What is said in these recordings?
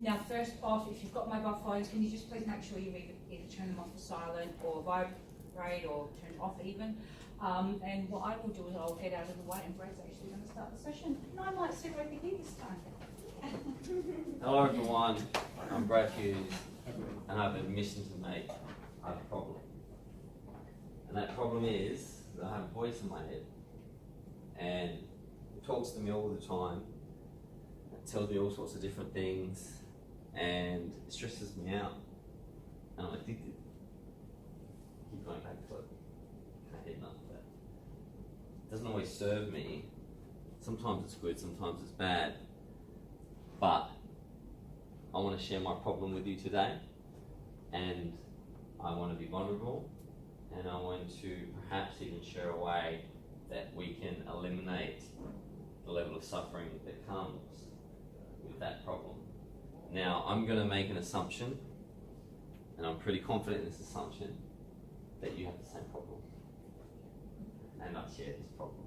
Now, first off, if you've got mobile phones, can you just please make sure you either turn them off to silent or vibrate or turn off even. And what I will do is I'll head out of the way, and Brad's actually going to start the session. And I might sit over here this time. Hello everyone, I'm Brad Hughes, and I have an admission to make. I have a problem. And that problem is that I have a voice in my head, and it talks to me all the time. It tells me all sorts of different things, and it stresses me out, and I'm addicted. Keep going back to it. Can't get enough of that. It doesn't always serve me. Sometimes it's good, sometimes it's bad. But I want to share my problem with you today, and I want to be vulnerable, and I want to perhaps even share a way that we can eliminate the level of suffering that comes with that problem. Now, I'm going to make an assumption, and I'm pretty confident in this assumption, that you have the same problem, and I share this problem.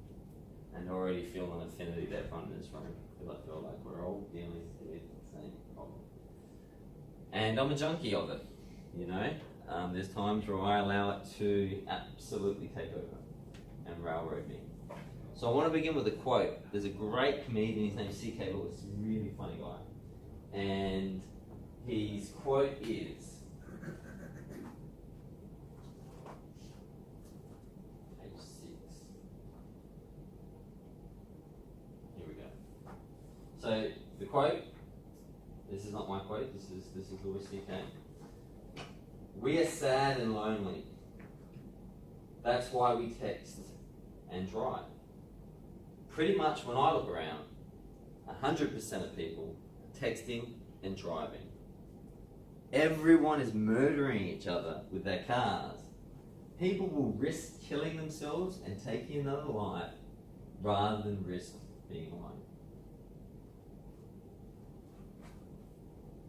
And I already feel an affinity that everyone in this room, because I feel like we're all dealing with the same problem. And I'm a junkie of it, you know. There's times where I allow it to absolutely take over and railroad me. So I want to begin with a quote. There's a great comedian, his name's C.K. Lewis, a really funny guy. And his quote is, so the quote, this is not my quote, this is Louis C.K. We are sad and lonely. That's why we text and drive. Pretty much when I look around, 100% of people are texting and driving. Everyone is murdering each other with their cars. People will risk killing themselves and taking another life rather than risk being alone.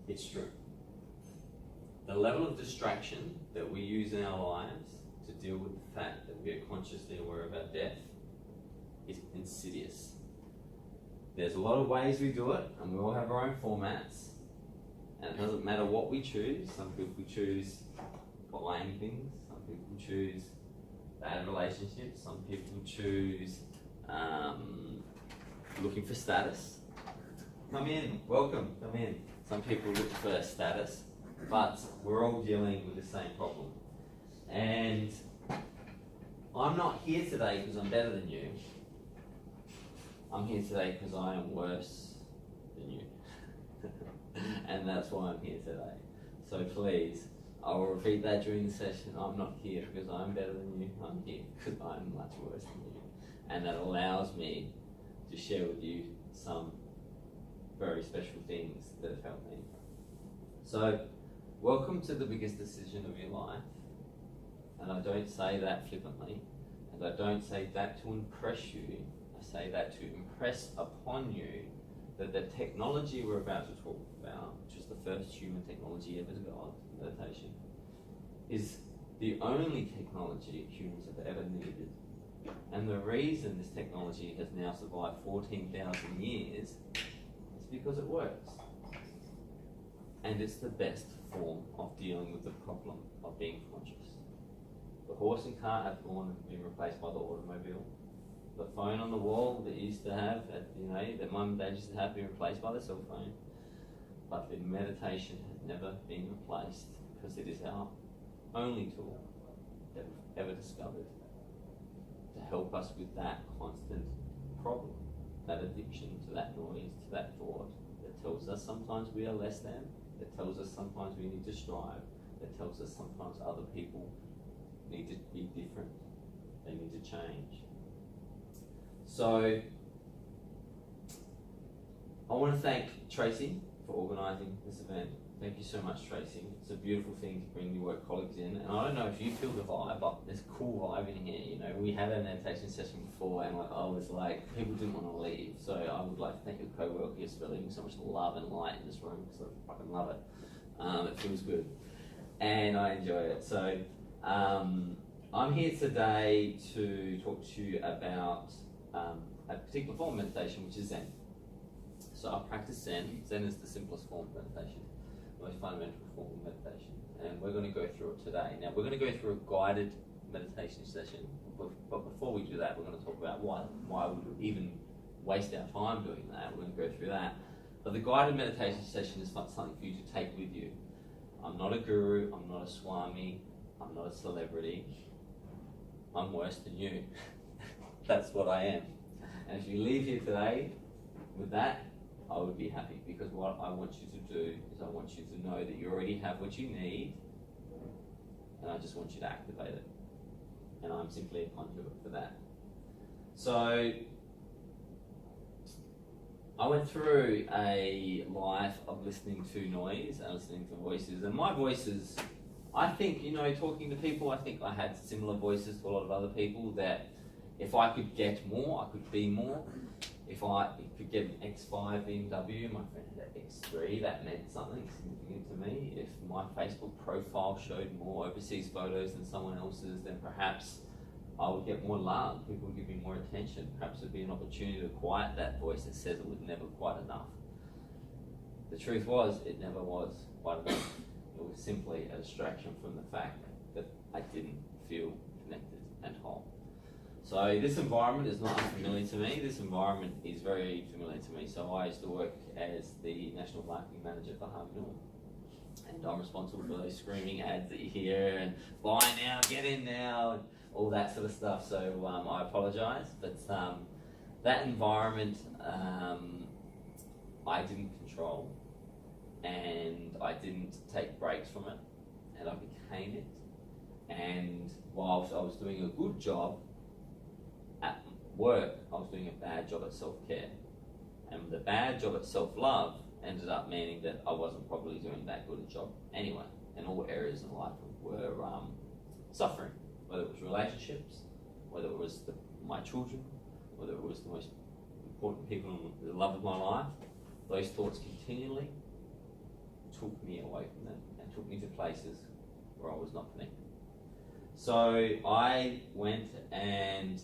It's true. The level of distraction that we use in our lives to deal with the fact that we are consciously aware of our death is insidious. There's a lot of ways we do it, and we all have our own formats, and it doesn't matter what we choose. Some people choose buying things, some people choose bad relationships, some people choose looking for status. Come in, welcome, come in. Some people look for status, but we're all dealing with the same problem. And I'm not here today because I'm better than you. I'm here today because I am worse than you. And that's why I'm here today. So please, I will repeat that during the session. I'm not here because I'm better than you. I'm here because I'm much worse than you. And that allows me to share with you some very special things that have helped me. So, welcome to the biggest decision of your life. And I don't say that flippantly, and I don't say that to impress you. I say that to impress upon you that the technology we're about to talk about, which is the first human technology ever developed, meditation, is the only technology humans have ever needed. And the reason this technology has now survived 14,000 years because it works. And it's the best form of dealing with the problem of being conscious. The horse and cart have been replaced by the automobile. The phone on the wall that you used to have, that mum and dad used to have, been replaced by the cell phone. But the meditation has never been replaced because it is our only tool that we've ever discovered to help us with that constant problem. That addiction to that noise, to that thought that tells us sometimes we are less than, that tells us sometimes we need to strive, that tells us sometimes other people need to be different, they need to change. So, I want to thank Tracy for organising this event. Thank you so much, Tracy. It's a beautiful thing to bring your work colleagues in. And I don't know if you feel the vibe, but there's a cool vibe in here. You know, we had a meditation session before, and I was like, people didn't want to leave. So I would like to thank your co-workers for leaving so much love and light in this room, because I fucking love it. It feels good, and I enjoy it. So I'm here today to talk to you about a particular form of meditation, which is Zen. So I practice Zen. Zen is the simplest form of meditation, the most fundamental form of meditation. And we're going to go through it today. Now, we're going to go through a guided meditation session. But before we do that, we're going to talk about why we would even waste our time doing that. We're going to go through that. But the guided meditation session is not something for you to take with you. I'm not a guru. I'm not a swami. I'm not a celebrity. I'm worse than you. That's what I am. And if you leave here today with that, I would be happy, because what I want you to do is I want you to know that you already have what you need, and I just want you to activate it. And I'm simply a conduit for that. So I went through a life of listening to noise and listening to voices, and my voices, I think, talking to people, I think I had similar voices to a lot of other people, that if I could get more, I could be more. If I could get an X5 BMW, my friend had an X3, that meant something significant to me. If my Facebook profile showed more overseas photos than someone else's, then perhaps I would get more love. People would give me more attention. Perhaps there'd be an opportunity to quiet that voice that says it was never quite enough. The truth was, it never was quite enough. It was simply a distraction from the fact that I didn't feel connected and whole. So this environment is not unfamiliar to me. This environment is very familiar to me. So I used to work as the National Marketing Manager for Harvey Norman. And I'm responsible for those screaming ads that you hear, and buy now, get in now, and all that sort of stuff. So I apologise, but that environment I didn't control, and I didn't take breaks from it, and I became it. And whilst I was doing a good job at work, I was doing a bad job at self-care. And the bad job at self-love ended up meaning that I wasn't probably doing that good a job anyway. And all areas in life were suffering, whether it was relationships, whether it was my children, whether it was the most important people in the love of my life. Those thoughts continually took me away from them and took me to places where I was not connected. So I went and,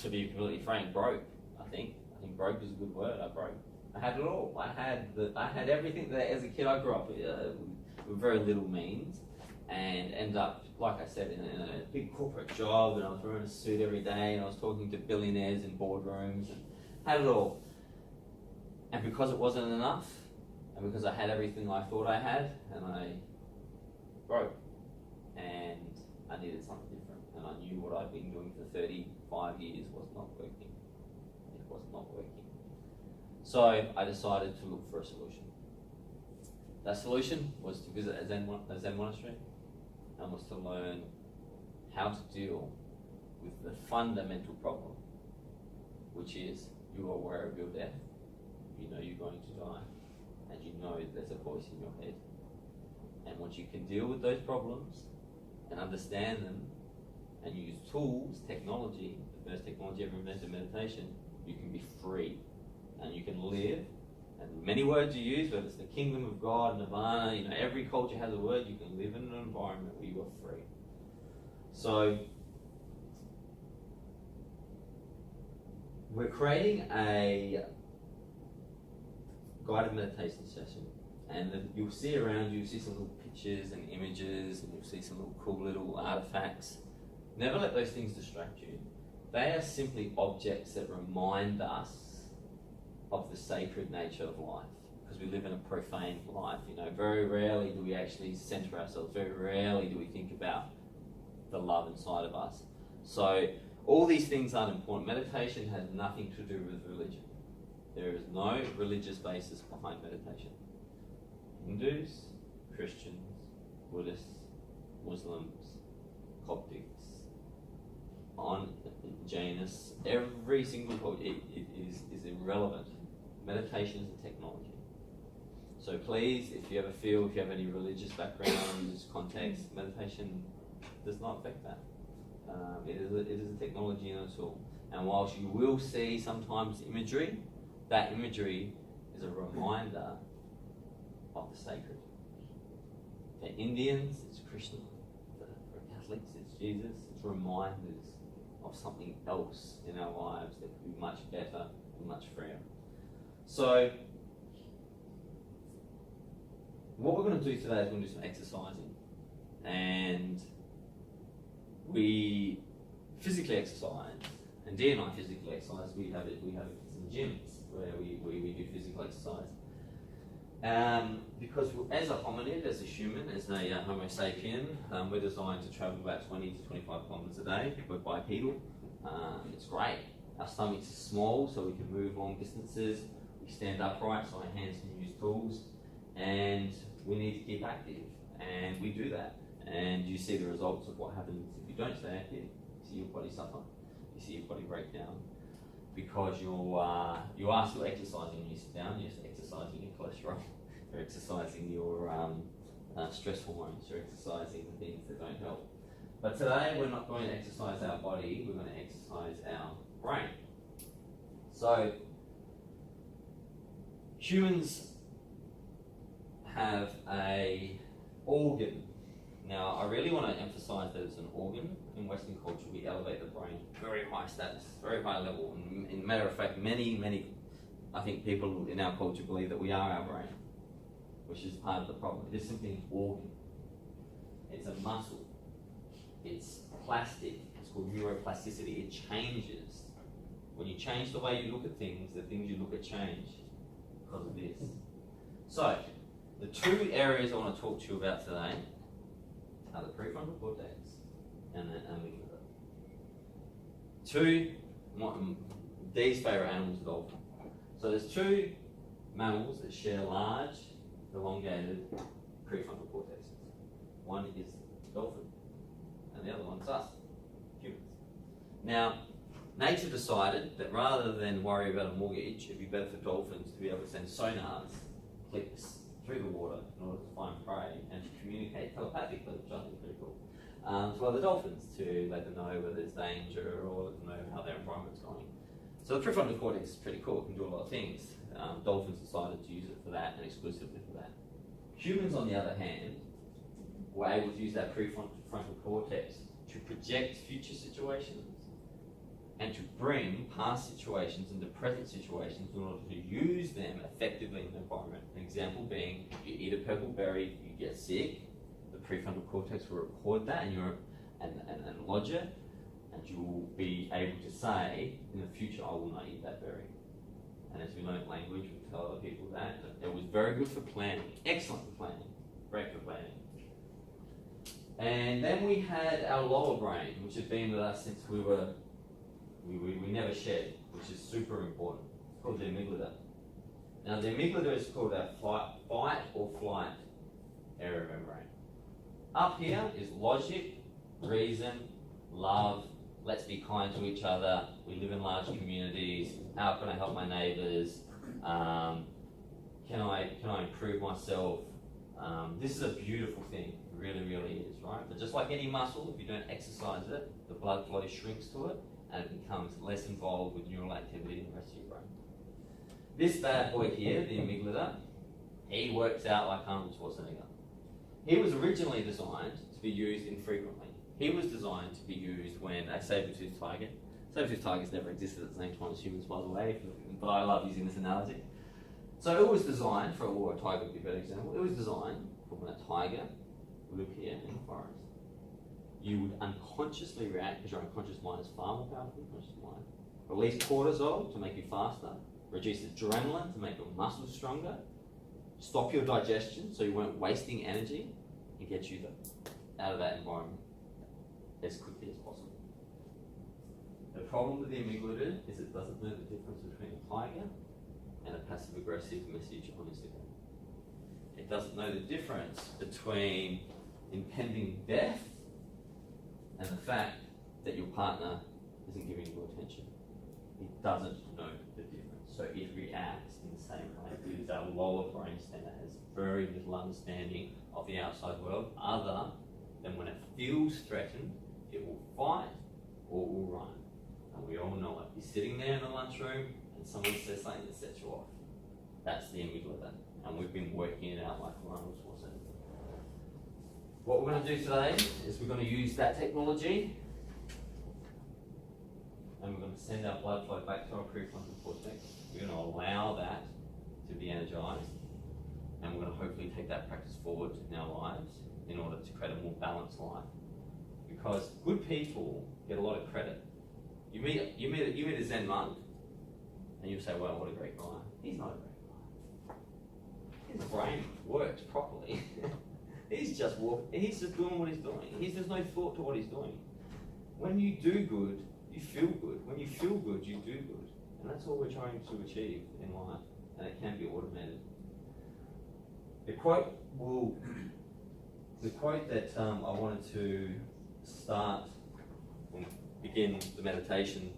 to be completely frank, broke. I think broke is a good word. I broke. I had it all. I had everything that as a kid I grew up with very little means, and ended up, like I said, in a big corporate job, and I was wearing a suit every day, and I was talking to billionaires in boardrooms, and had it all. And because it wasn't enough, and because I had everything I thought I had, and I broke, and I needed something different, and I knew what I'd been doing for 35 years was not working. It was not working. So I decided to look for a solution. That solution was to visit a Zen monastery, and was to learn how to deal with the fundamental problem, which is you are aware of your death, you know you're going to die, and you know there's a voice in your head. And once you can deal with those problems and understand them and use tools, technology, the first technology ever invented in meditation, you can be free. And you can live, and many words you use, whether it's the kingdom of God, nirvana, every culture has a word. You can live in an environment where you are free. So we're creating a guided meditation session, and you'll see around you'll see some little pictures and images, and you'll see some little cool little artifacts. Never let those things distract you. They are simply objects that remind us of the sacred nature of life, because we live in a profane life. Very rarely do we actually center ourselves. Very rarely do we think about the love inside of us. So all these things aren't important. Meditation has nothing to do with religion. There is no religious basis behind meditation. Hindus, Christians, Buddhists, Muslims, Coptics, Jainists, every single culture, it is irrelevant. Meditation is a technology. So please, if you ever feel, if you have any religious background, religious context, meditation does not affect that. It is a technology and a tool. And whilst you will see sometimes imagery, that imagery is a reminder of the sacred. For Indians, it's Krishna. For Catholics, it's Jesus. It's reminders of something else in our lives that could be much better and much freer. So, what we're going to do today is we're going to do some exercising. And we physically exercise, and Dee and I physically exercise. We have some gyms where we do physical exercise. Because as a hominid, as a human, as a Homo sapien, we're designed to travel about 20 to 25 kilometres a day. We're bipedal. It's great. Our stomachs are small, so we can move long distances. We stand upright, so our hands can use tools, and we need to keep active, and we do that. And you see the results of what happens if you don't stay active. You see your body suffer. You see your body break down because you are still exercising when you sit down. You're exercising your cholesterol. You're exercising your stress hormones. You're exercising the things that don't help. But today we're not going to exercise our body. We're going to exercise our brain. So humans have a organ. Now, I really want to emphasize that it's an organ. In Western culture, we elevate the brain very high status, very high level. And in matter of fact, many, I think people in our culture believe that we are our brain, which is part of the problem. It is simply an organ. It's a muscle. It's plastic. It's called neuroplasticity. It changes. When you change the way you look at things, the things you look at change because of this. So, the two areas I want to talk to you about today are the prefrontal cortex and the amygdala. Dee's favourite animal is the dolphin. So there's two mammals that share large, elongated prefrontal cortexes. One is the dolphin, and the other one's us, humans. Now, nature decided that rather than worry about a mortgage, it'd be better for dolphins to be able to send sonars, clicks, through the water in order to find prey and to communicate telepathically, which I think is pretty cool, to other dolphins to let them know whether there's danger or let them know how their environment's going. So the prefrontal cortex is pretty cool, it can do a lot of things. Dolphins decided to use it for that and exclusively for that. Humans, on the other hand, were able to use that prefrontal cortex to project future situations and to bring past situations into present situations in order to use them effectively in the environment. An example being, you eat a purple berry, you get sick, the prefrontal cortex will record that and lodge it, and you will be able to say, in the future, I will not eat that berry. And as we learn language, we tell other people that. It was very good for planning, excellent for planning, great for planning. And then we had our lower brain, which has been with us since we never shed, which is super important. It's called the amygdala. Now the amygdala is called our fight or flight area of our brain. Up here is logic, reason, love, let's be kind to each other, we live in large communities, how can I help my neighbours, can I improve myself? This is a beautiful thing, it really, really is, right? But just like any muscle, if you don't exercise it, the blood flow shrinks to it, and it becomes less involved with neural activity in the rest of your brain. This bad boy here, the amygdala, he works out like Arnold Schwarzenegger. He was originally designed to be used infrequently. He was designed to be used when a saber-toothed tigers never existed at the same time as humans, by the way, but I love using this analogy. So it was designed for, or a tiger would be a better example, it was designed for when a tiger would appear in the forest. You would unconsciously react, because your unconscious mind is far more powerful than your conscious mind. Release cortisol to make you faster, reduce adrenaline to make your muscles stronger, stop your digestion so you weren't wasting energy, and get you out of that environment as quickly as possible. The problem with the amygdala is it doesn't know the difference between a tiger and a passive-aggressive message on Instagram. It doesn't know the difference between impending death and the fact that your partner isn't giving you attention. It doesn't know the difference. So it reacts in the same way. It is our lower brain stem that has very little understanding of the outside world other than when it feels threatened, it will fight or it will run. And we all know it. You're sitting there in the lunchroom and someone says something that sets you off. That's the amygdala. And we've been working it out like Arnold Schwarzenegger. What we're going to do today is we're going to use that technology and we're going to send our blood flow back to our prefrontal cortex. We're going to allow that to be energized, and we're going to hopefully take that practice forward in our lives in order to create a more balanced life. Because good people get a lot of credit. You meet a Zen monk, and you say, "Well, what a great guy." He's not a great guy. His brain works properly. He's just doing what he's doing. There's no thought to what he's doing. When you do good, you feel good. When you feel good, you do good. And that's all we're trying to achieve in life. And it can be automated. The quote that I wanted to start and begin the meditation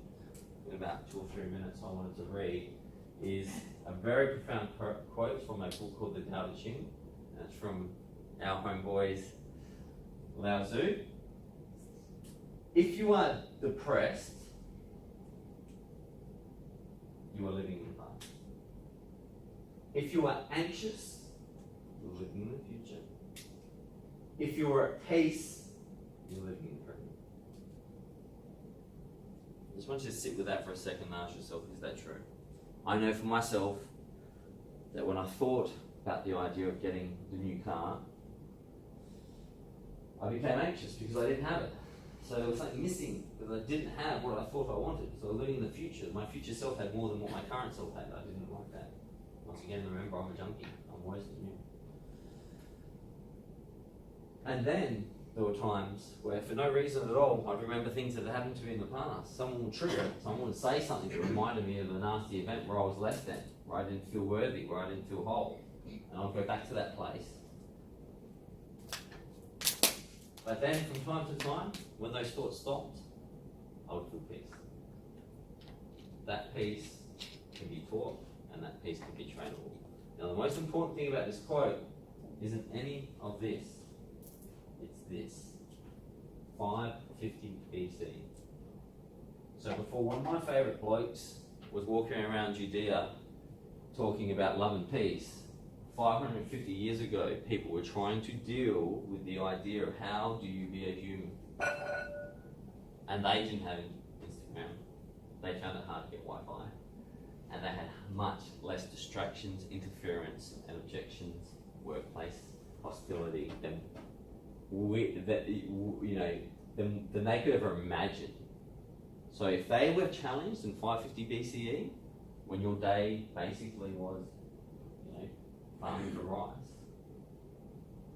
in about 2 or 3 minutes I wanted to read is a very profound quote from a book called the Tao Te Ching. And it's from our homeboys Lao Tzu. If you are depressed, you are living in the past. If you are anxious, you're living in the future. If you are at peace, you're living in the present. I just want you to sit with that for a second and ask yourself, is that true? I know for myself that when I thought about the idea of getting the new car, I became anxious because I didn't have it. So there was something missing because I didn't have what I thought I wanted. So living in the future, my future self had more than what my current self had. I didn't like that. Once again, remember, I'm a junkie. I'm always new. And then there were times where, for no reason at all, I'd remember things that had happened to me in the past. Someone would trigger it. Someone would say something that reminded me of a nasty event where I was less than, where I didn't feel worthy, where I didn't feel whole. And I'd go back to that place. But then, from time to time, when those thoughts stopped, I would feel peace. That peace can be taught, and that peace can be trainable. Now, the most important thing about this quote isn't any of this. It's this. 550 BC. So before one of my favourite blokes was walking around Judea talking about love and peace, 550 years ago, people were trying to deal with the idea of how do you be a human. And they didn't have Instagram. They found it hard to get Wi-Fi. And they had much less distractions, interference, and objections, workplace hostility than they could ever imagine. So if they were challenged in 550 BCE, when your day basically was, farming for rice,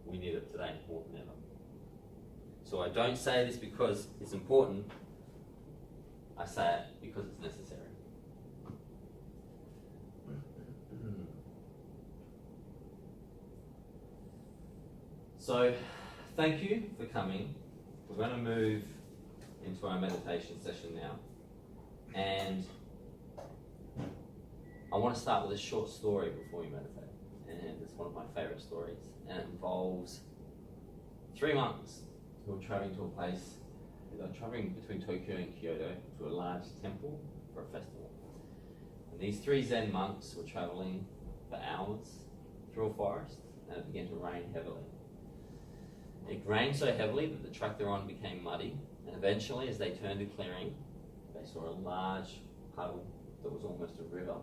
we need it today more than ever. So I don't say this because it's important, I say it because it's necessary. So, thank you for coming. We're going to move into our meditation session now. And I want to start with a short story before we meditate. And it's one of my favourite stories. And it involves 3 monks who are travelling to a place, they're travelling between Tokyo and Kyoto to a large temple for a festival. And these 3 Zen monks were travelling for hours through a forest, and it began to rain heavily. It rained so heavily that the track they're on became muddy, and eventually, as they turned a clearing, they saw a large puddle that was almost a river.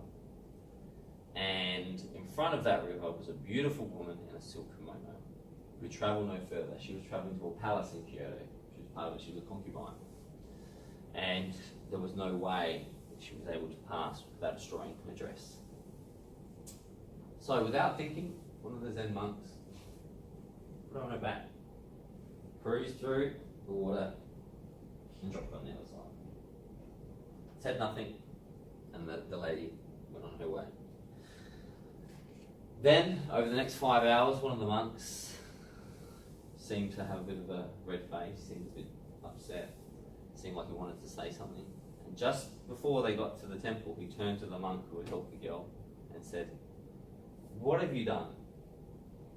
And in front of that river was a beautiful woman in a silk kimono who travelled no further. She was travelling to a palace in Kyoto. She was a concubine. And there was no way that she was able to pass without destroying her dress. So without thinking, one of the Zen monks put her on her back, cruised through the water, and dropped on the other side. Said nothing, and the lady went on her way. Then, over the next 5 hours, one of the monks seemed to have a bit of a red face, seemed a bit upset, seemed like he wanted to say something. And just before they got to the temple, he turned to the monk who had helped the girl and said, "What have you done?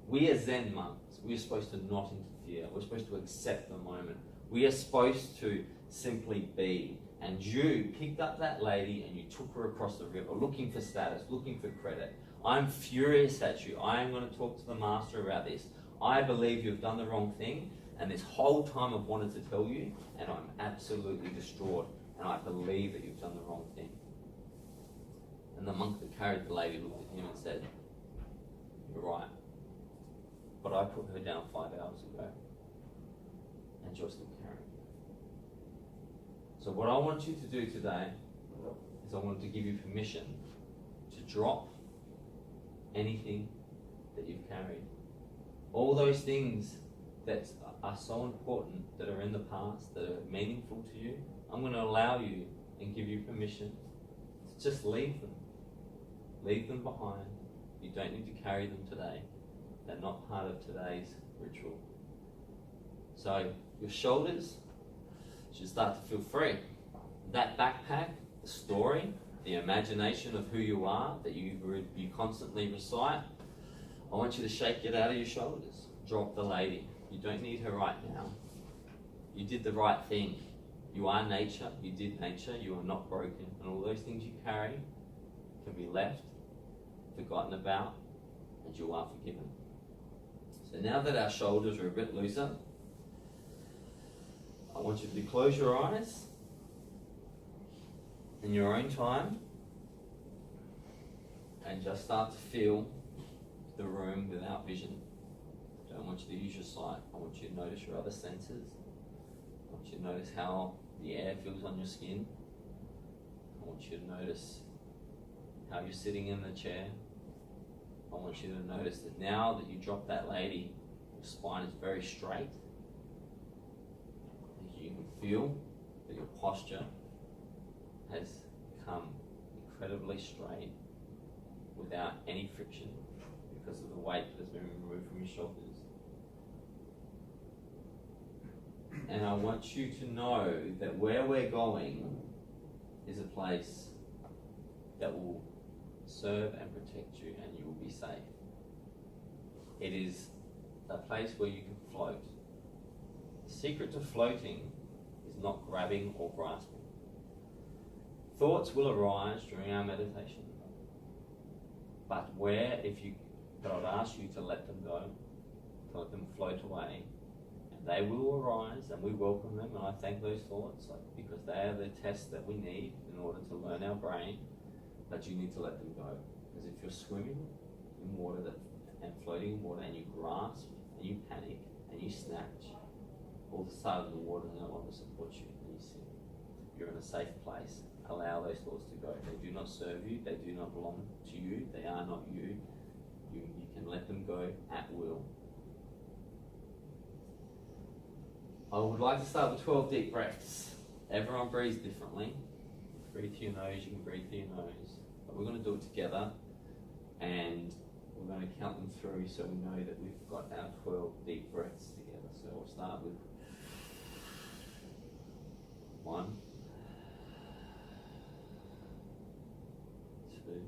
We are Zen monks. We are supposed to not interfere. We're supposed to accept the moment. We are supposed to simply be. And you picked up that lady and you took her across the river, looking for status, looking for credit. I'm furious at you. I am going to talk to the master about this. I believe you've done the wrong thing, and this whole time I've wanted to tell you, and I'm absolutely distraught, and I believe that you've done the wrong thing." And the monk that carried the lady, looked at him and said, "You're right, but I put her down 5 hours ago and you're still carrying her." So what I want you to do today is I want to give you permission to drop anything that you've carried. All those things that are so important, that are in the past, that are meaningful to you, I'm going to allow you and give you permission to just leave them. Leave them behind. You don't need to carry them today. They're not part of today's ritual. So your shoulders should start to feel free. That backpack, the story, the imagination of who you are that you constantly recite, I want you to shake it out of your shoulders. Drop the lady. You don't need her right now. You did the right thing. You are nature. You did nature. You are not broken. And all those things you carry can be left, forgotten about, and you are forgiven. So now that our shoulders are a bit looser, I want you to close your eyes in your own time and just start to feel the room without vision. I don't want you to use your sight. I want you to notice your other senses. I want you to notice how the air feels on your skin. I want you to notice how you're sitting in the chair. I want you to notice that now that you drop that lady, your spine is very straight. You can feel that your posture has become incredibly straight without any friction because of the weight that has been removed from your shoulders. And I want you to know that where we're going is a place that will serve and protect you, and you will be safe. It is a place where you can float. The secret to floating is not grabbing or grasping. Thoughts will arise during our meditation, but I would ask you to let them go, to let them float away, and they will arise, and we welcome them, and I thank those thoughts because they are the tests that we need in order to learn our brain. But you need to let them go, because if you're swimming in water and floating in water and you grasp and you panic and you snatch, all of a sudden the water no longer supports you and you sink. You're in a safe place. Allow those thoughts to go. They do not serve you. They do not belong to you. They are not you. You can let them go at will. I would like to start with 12 deep breaths. Everyone breathes differently. Breathe through your nose, you can breathe through your nose. But we're going to do it together, and we're going to count them through so we know that we've got our 12 deep breaths together. So we'll start with 1, 2,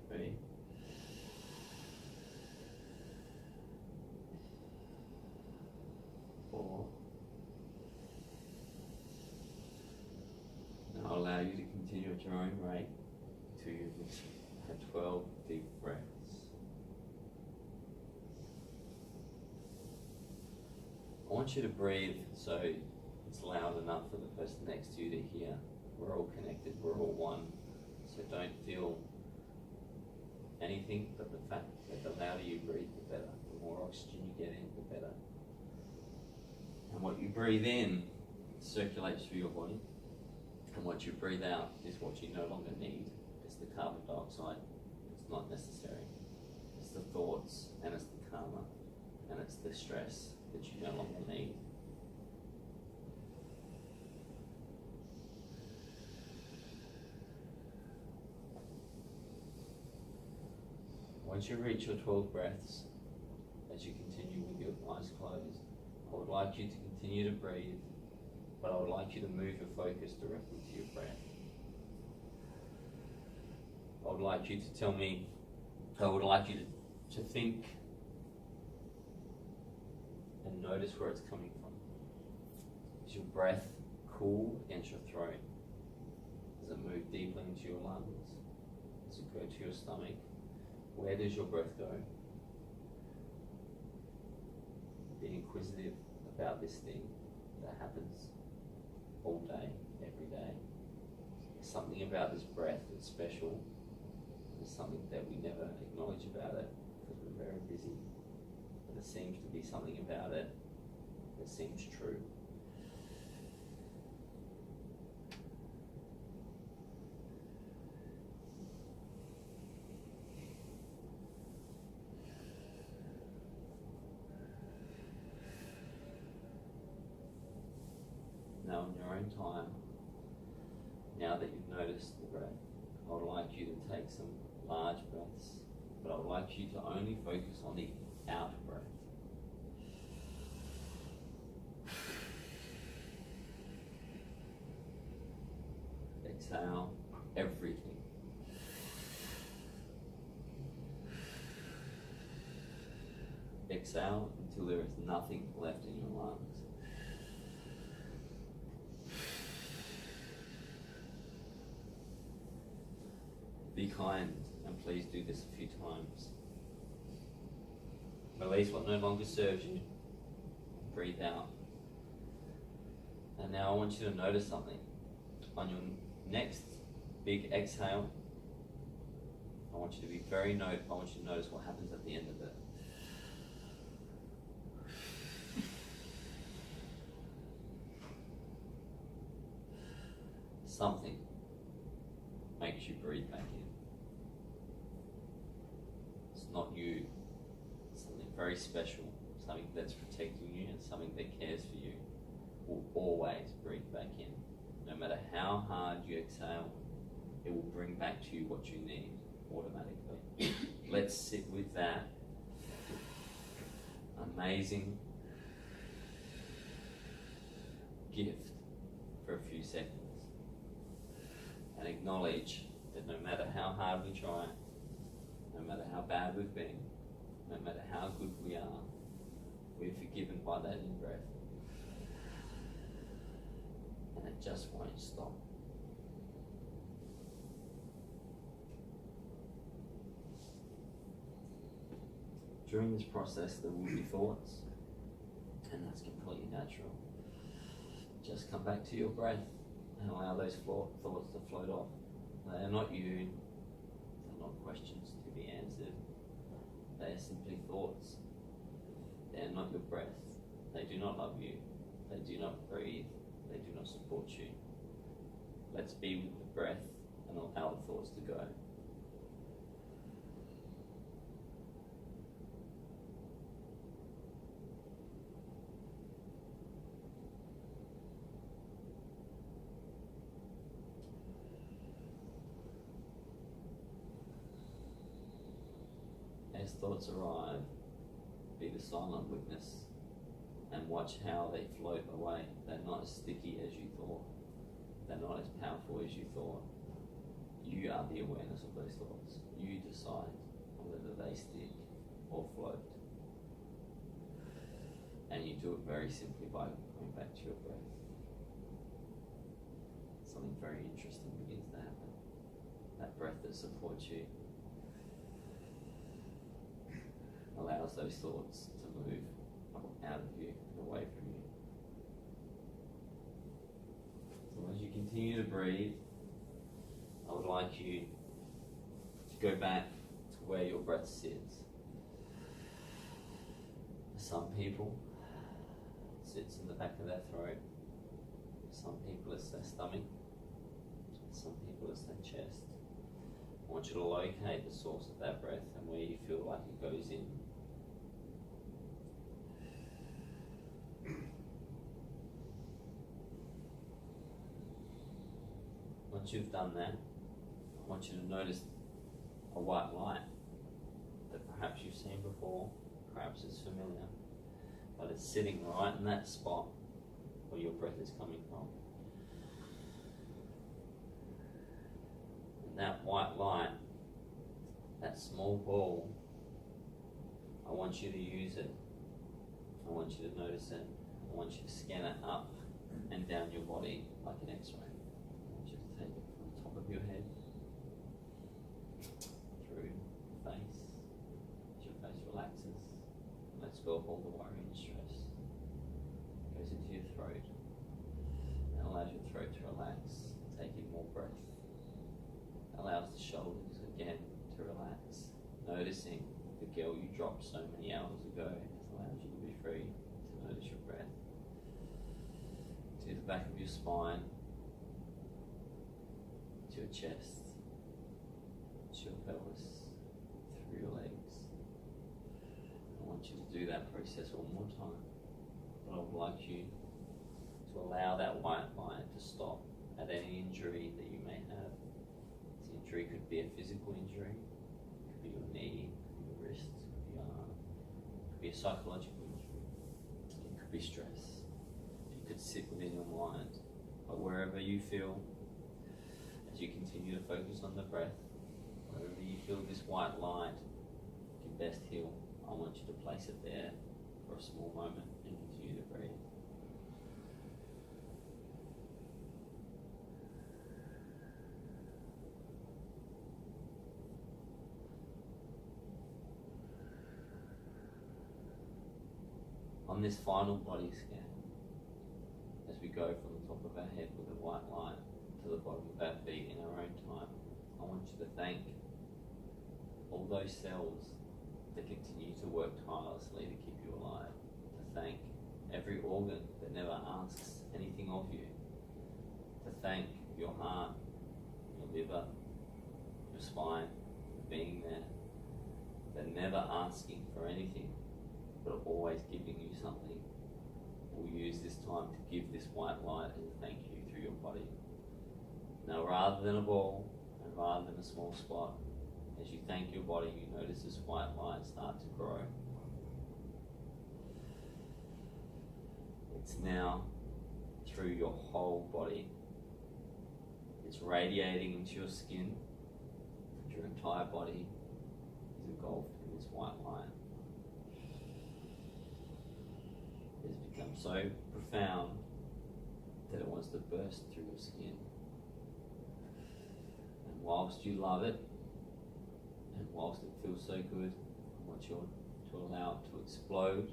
3, 4. Now I'll allow you to continue at your own rate until you've had 12 deep breaths. I want you to breathe so it's loud enough for the person next to you to hear. We're all connected, we're all one. So don't feel anything but the fact that the louder you breathe, the better. The more oxygen you get in, the better. And what you breathe in circulates through your body, and what you breathe out is what you no longer need. It's the carbon dioxide. It's not necessary. It's the thoughts, and it's the karma, and it's the stress that you no longer need. Once you reach your 12 breaths, as you continue with your eyes closed, I would like you to continue to breathe, but I would like you to move your focus directly to your breath. I would like you to tell me, I would like you to think and notice where it's coming from. Is your breath cool against your throat? Does it move deeply into your lungs? Does it go to your stomach? Where does your breath go? Be inquisitive about this thing that happens all day, every day. There's something about this breath that's special. There's something that we never acknowledge about it because we're very busy. But there seems to be something about it that seems true. Now, in your own time, now that you've noticed the breath, I would like you to take some large breaths, but I would like you to only focus on the out breath. Exhale everything. Exhale until there is nothing left in your lungs. Be kind, and please do this a few times. Release what no longer serves you. Breathe out. And now I want you to notice something. On your next big exhale, I want you to be I want you to notice what happens at the end of it. Something makes you breathe back in. It's not you. It's something very special, something that's protecting you and something that cares for you will always breathe back in. No matter how hard you exhale, it will bring back to you what you need automatically. Let's sit with that amazing gift for a few seconds. And acknowledge that no matter how hard we try, no matter how bad we've been, no matter how good we are, we're forgiven by that in-breath. And it just won't stop. During this process, there will be thoughts, and that's completely natural. Just come back to your breath and allow those thoughts to float off. They are not you, they're not questions to be answered. They are simply thoughts. They are not your breath. They do not love you. They do not breathe. They do not support you. Let's be with the breath and allow the thoughts to go. As thoughts arrive, be the silent witness and watch how they float away. They're not as sticky as you thought. They're not as powerful as you thought. You are the awareness of those thoughts. You decide whether they stick or float. And you do it very simply by going back to your breath. Something very interesting begins to happen. That breath that supports you allows those thoughts to move out of you and away from you. So as you continue to breathe, I would like you to go back to where your breath sits. For some people, it sits in the back of their throat. For some people, it's their stomach. For some people, it's their chest. I want you to locate the source of that breath and where you feel like it goes in. Once you've done that, I want you to notice a white light that perhaps you've seen before, perhaps it's familiar, but it's sitting right in that spot where your breath is coming from. And that white light, that small ball, I want you to use it. I want you to notice it. I want you to scan it up and down your body like an X-ray. I want you to take it from the top of your head, through your face, as your face relaxes, and lets go of all the worry and stress. It goes into your throat, your spine, to your chest, to your pelvis, through your legs. I want you to do that process one more time. But I would like you to allow that white light to stop at any injury that you may have. This injury could be a physical injury, it could be your knee, it could be your wrist, it could be your arm, it could be a psychological injury, it could be stress. It could sit within your mind. But wherever you feel, as you continue to focus on the breath, wherever you feel this white light can best heal, I want you to place it there for a small moment and continue to breathe. On this final body scan, as we go from the top of our head with the white light to the bottom of our feet in our own time, I want you to thank all those cells that continue to work tirelessly to keep you alive, to thank every organ that never asks anything of you, to thank your heart, your liver, your spine for being there, for never asking for anything, but always giving you something. We'll use this time to give this white light as a thank you through your body. Now, rather than a ball and rather than a small spot, as you thank your body, you notice this white light start to grow. It's now through your whole body. It's radiating into your skin. Your entire body is engulfed in this white light. It has become so profound that it wants to burst through your skin. And whilst you love it, and whilst it feels so good, I want you to allow it to explode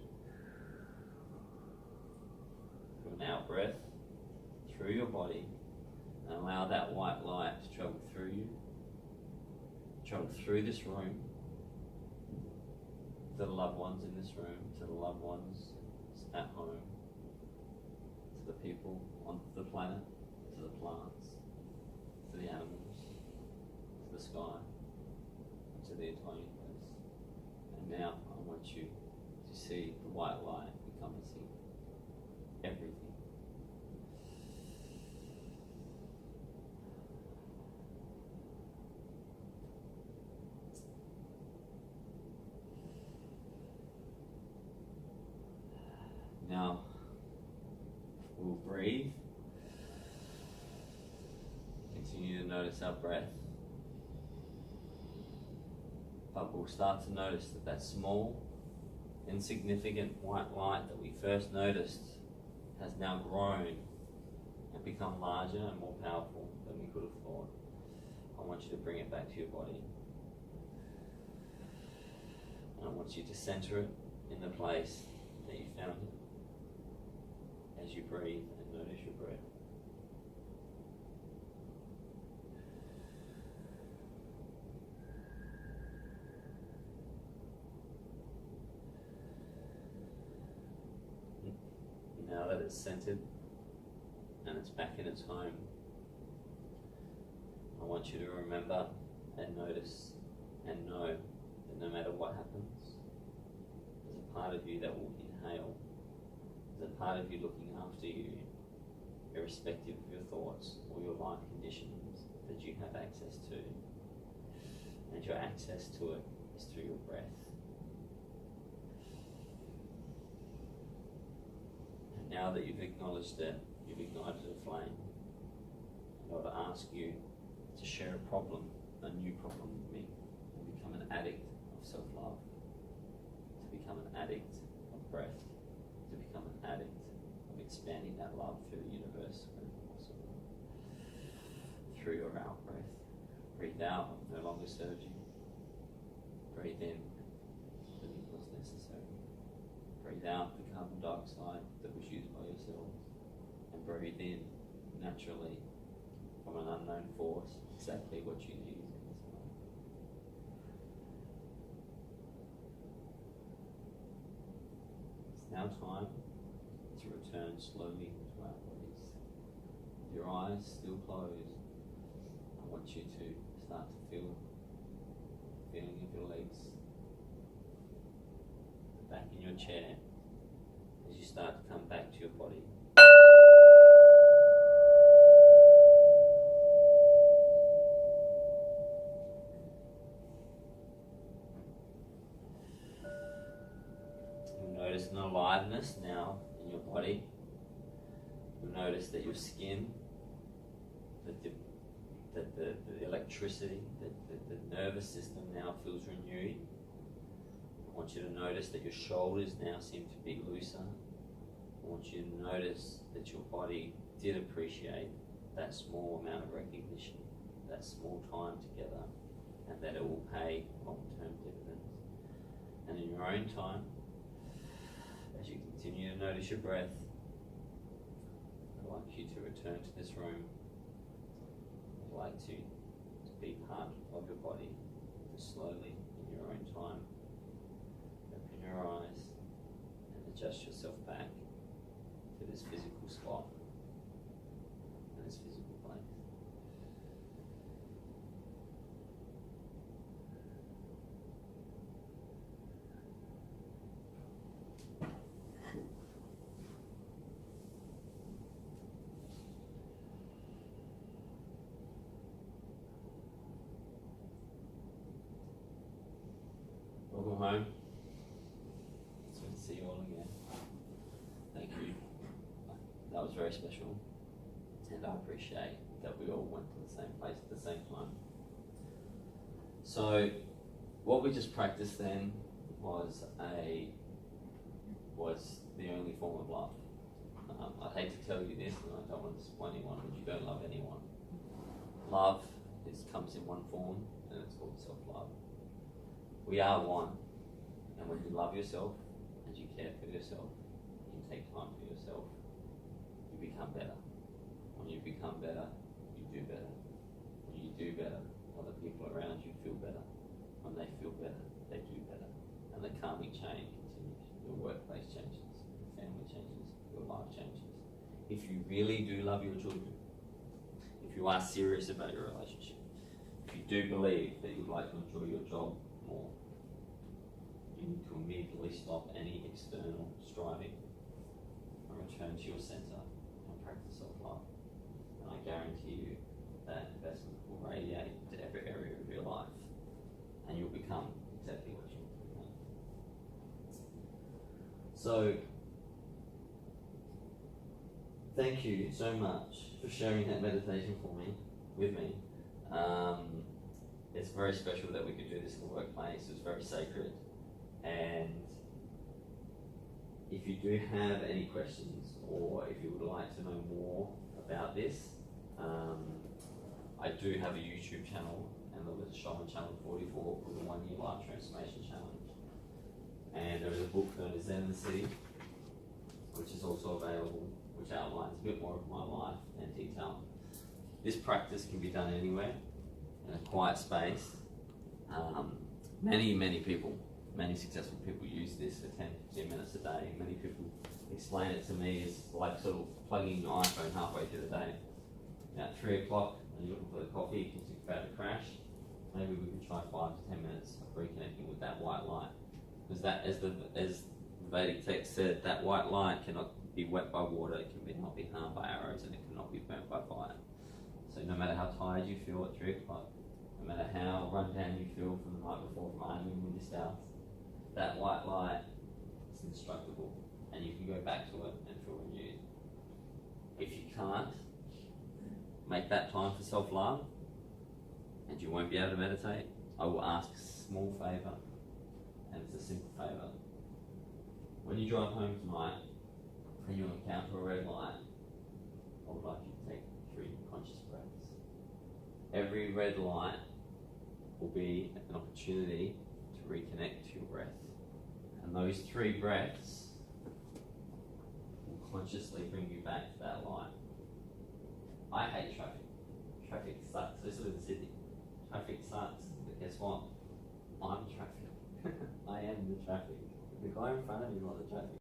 through an out breath, through your body, and allow that white light to travel through you, travel through this room, to the loved ones in this room, to the loved ones at home, to the people on the planet, to the plants, to the animals, to the sky, and to the entire universe. And now I want you to see the white light encompassing everything. Now, we'll breathe. Continue to notice our breath. But we'll start to notice that that small, insignificant white light that we first noticed has now grown and become larger and more powerful than we could have thought. I want you to bring it back to your body. And I want you to center it in the place that you found it. As you breathe and notice your breath. Now that it's centered and it's back in its home, I want you to remember and notice and know that no matter what happens, there's a part of you that will inhale. There's a part of you looking after you, irrespective of your thoughts or your life conditions that you have access to. And your access to it is through your breath. And now that you've acknowledged it, you've ignited a flame. I want to ask you to share a problem, a new problem with me, and become an addict of self-love, to become an addict of breath, to become an addict of expanding that love through the universe wherever possible. Through your out breath. Breathe out what no longer serves you. Breathe in what was necessary. Breathe out the carbon dioxide that was used by your cells. And breathe in naturally from an unknown force exactly what you need in this moment. It's now time to return slowly to our bodies. your eyes still closed, I want you to start to feel the feeling of your legs back in your chair as you start to come back to your body. You'll notice an aliveness now in your body. You'll notice that your skin, that the electricity, the nervous system now feels renewed. I want you to notice that your shoulders now seem to be looser. I want you to notice that your body did appreciate that small amount of recognition, that small time together, and that it will pay long-term dividends. And in your own time, as you continue to notice your breath, I'd like you to return to this room. I'd like to be part of your body, to slowly, in your own time, open your eyes and adjust yourself back to this physical spot and this physical place. Welcome home. It's good to see you all again. Thank you. That was very special, and I appreciate that we all went to the same place at the same time. So, what we just practiced then was the only form of love. I hate to tell you this, and I don't want to disappoint anyone, but you don't love anyone. Love comes in one form, and it's called self-love. We are one, and when you love yourself and you care for yourself, you take time for yourself, you become better. When you become better, you do better. When you do better, other people around you feel better. When they feel better, they do better. And the calming chain continues. Your workplace changes, your family changes, your life changes. If you really do love your children, if you are serious about your relationship, if you do believe that you'd like to enjoy your job more, you need to immediately stop any external striving and return to your center and practice self-love. And I guarantee you that investment will radiate to every area of your life, and you'll become exactly what you want to become. So, thank you so much for sharing that meditation with me. It's very special that we could do this in the workplace. It was very sacred. And if you do have any questions, or if you would like to know more about this, I do have a YouTube channel, and there was a show on channel 44 called the 1 Year Life Transformation Challenge. And there is a book known as Zen in the City, which is also available, which outlines a bit more of my life and detail. This practice can be done anywhere, in a quiet space. Many people, many successful people use this for 10-15 minutes a day. Many people explain it to me as like sort of plugging your iPhone halfway through the day. At 3 o'clock, when you're looking for the coffee, because you're about to crash, maybe we could try 5 to 10 minutes of reconnecting with that white light. Because that, as the Vedic text said, that white light cannot be wet by water, it cannot be harmed by arrows, and it cannot be burnt by fire. So no matter how tired you feel at 3 o'clock, no matter how run down you feel from the night before from arguing with your spouse, that white light is indestructible, and you can go back to it and feel renewed. If you can't make that time for self-love, and you won't be able to meditate, I will ask a small favour, and it's a simple favour. When you drive home tonight and you encounter a red light, I would like you to take 3 conscious breaths. Every red light will be an opportunity to reconnect to your breath. And those 3 breaths will consciously bring you back to that light. I hate traffic. Traffic sucks. I used to live in Sydney. Traffic sucks, but guess what? I'm traffic. I am the traffic. The guy in front of me is not the traffic.